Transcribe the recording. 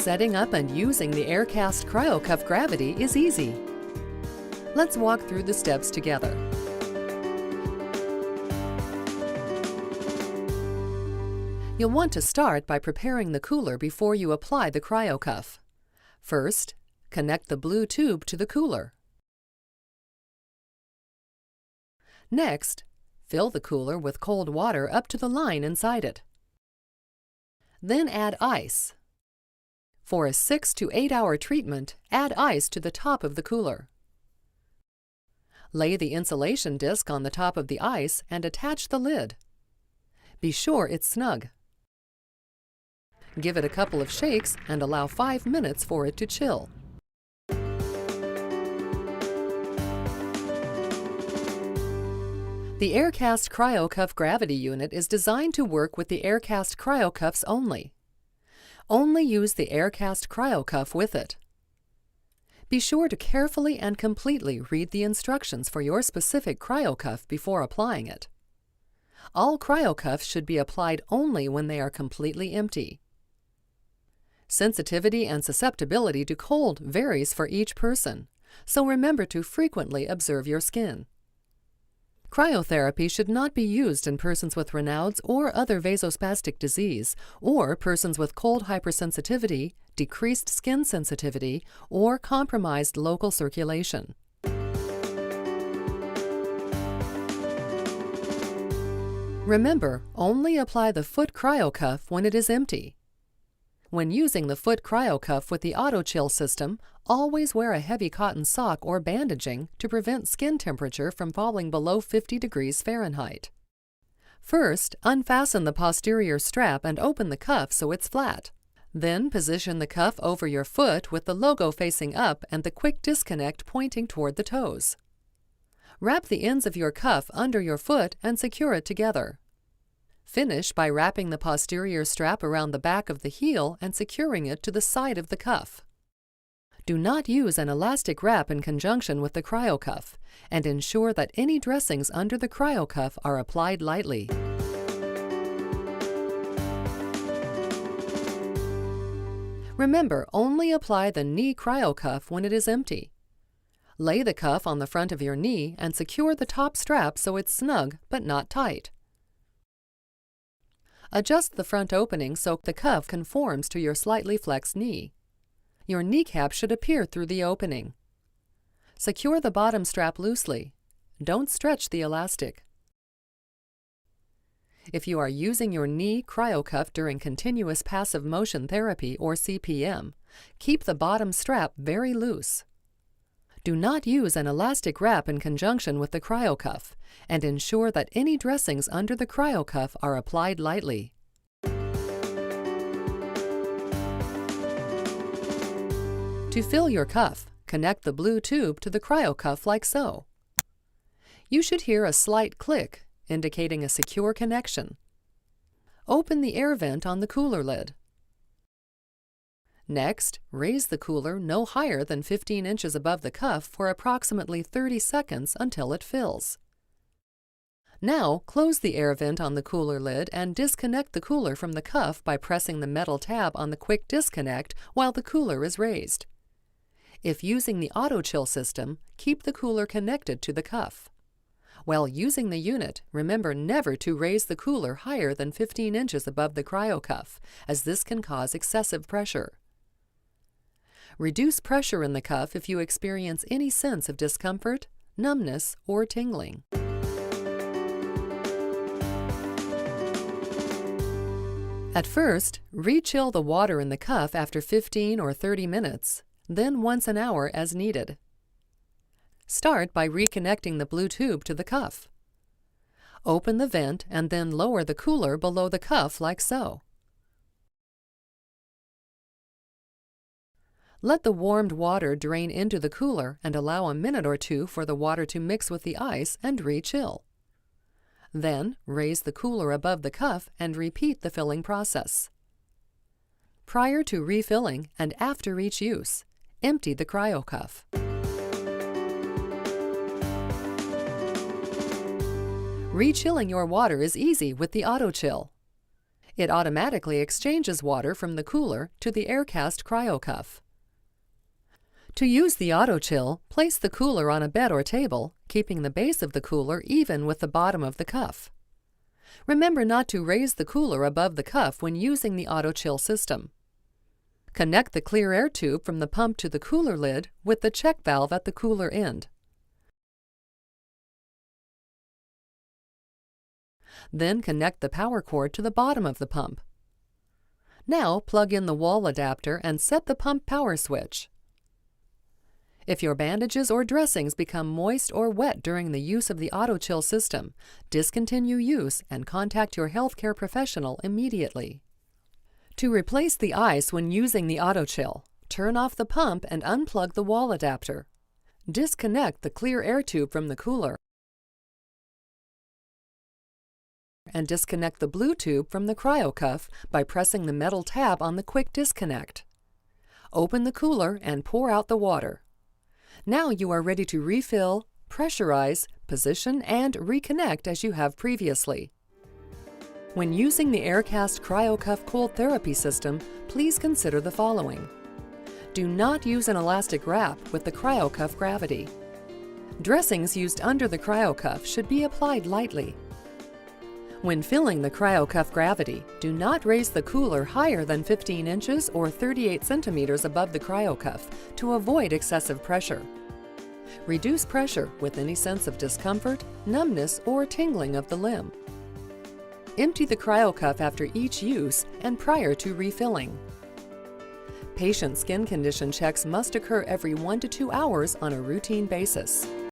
Setting up and using the Aircast Cryo Cuff Gravity is easy. Let's walk through the steps together. You'll want to start by preparing the cooler before you apply the cryo cuff. First, connect the blue tube to the cooler. Next, fill the cooler with cold water up to the line inside it. Then add ice. For a 6 to 8 hour treatment, add ice to the top of the cooler. Lay the insulation disc on the top of the ice and attach the lid. Be sure it's snug. Give it a couple of shakes and allow 5 minutes for it to chill. The Aircast Cryo Cuff Gravity Unit is designed to work with the Aircast Cryo Cuffs only. Only use the Aircast Cryo Cuff with it. Be sure to carefully and completely read the instructions for your specific cryo cuff before applying it. All cryo cuffs should be applied only when they are completely empty. Sensitivity and susceptibility to cold varies for each person, so remember to frequently observe your skin. Cryotherapy should not be used in persons with Raynaud's or other vasospastic disease, or persons with cold hypersensitivity, decreased skin sensitivity, or compromised local circulation. Remember, only apply the foot cryo cuff when it is empty. When using the foot cryo cuff with the AUTOCHILL system, always wear a heavy cotton sock or bandaging to prevent skin temperature from falling below 50 degrees Fahrenheit. First, unfasten the posterior strap and open the cuff so it's flat. Then position the cuff over your foot with the logo facing up and the quick disconnect pointing toward the toes. Wrap the ends of your cuff under your foot and secure it together. Finish by wrapping the posterior strap around the back of the heel and securing it to the side of the cuff. Do not use an elastic wrap in conjunction with the cryo cuff, and ensure that any dressings under the cryo cuff are applied lightly. Remember, only apply the knee cryo cuff when it is empty. Lay the cuff on the front of your knee and secure the top strap so it's snug but not tight. Adjust the front opening so the cuff conforms to your slightly flexed knee. Your kneecap should appear through the opening. Secure the bottom strap loosely. Don't stretch the elastic. If you are using your knee cryo cuff during continuous passive motion therapy or CPM, keep the bottom strap very loose. Do not use an elastic wrap in conjunction with the cryo cuff, and ensure that any dressings under the cryo cuff are applied lightly. To fill your cuff, connect the blue tube to the cryo cuff like so. You should hear a slight click, indicating a secure connection. Open the air vent on the cooler lid. Next, raise the cooler no higher than 15 inches above the cuff for approximately 30 seconds until it fills. Now, close the air vent on the cooler lid and disconnect the cooler from the cuff by pressing the metal tab on the quick disconnect while the cooler is raised. If using the AUTOCHILL system, keep the cooler connected to the cuff. While using the unit, remember never to raise the cooler higher than 15 inches above the cryo cuff, as this can cause excessive pressure. Reduce pressure in the cuff if you experience any sense of discomfort, numbness, or tingling. At first, re-chill the water in the cuff after 15 or 30 minutes, then once an hour as needed. Start by reconnecting the blue tube to the cuff. Open the vent and then lower the cooler below the cuff like so. Let the warmed water drain into the cooler and allow a minute or two for the water to mix with the ice and re-chill. Then, raise the cooler above the cuff and repeat the filling process. Prior to refilling and after each use, empty the cryo cuff. Re-chilling your water is easy with the AUTOCHILL. It automatically exchanges water from the cooler to the Aircast Cryo cuff. To use the AUTOCHILL, place the cooler on a bed or table, keeping the base of the cooler even with the bottom of the cuff. Remember not to raise the cooler above the cuff when using the AUTOCHILL system. Connect the clear air tube from the pump to the cooler lid with the check valve at the cooler end. Then connect the power cord to the bottom of the pump. Now plug in the wall adapter and set the pump power switch. If your bandages or dressings become moist or wet during the use of the AUTOCHILL system, discontinue use and contact your healthcare professional immediately. To replace the ice when using the AUTOCHILL, turn off the pump and unplug the wall adapter. Disconnect the clear air tube from the cooler and disconnect the blue tube from the cryo cuff by pressing the metal tab on the quick disconnect. Open the cooler and pour out the water. Now you are ready to refill, pressurize, position, and reconnect as you have previously. When using the Aircast Cryo Cuff Cold Therapy System, please consider the following. Do not use an elastic wrap with the cryo cuff gravity. Dressings used under the cryo cuff should be applied lightly. When filling the cryo cuff gravity, do not raise the cooler higher than 15 inches or 38 centimeters above the cryo cuff to avoid excessive pressure. Reduce pressure with any sense of discomfort, numbness, or tingling of the limb. Empty the cryo cuff after each use and prior to refilling. Patient skin condition checks must occur every 1 to 2 hours on a routine basis.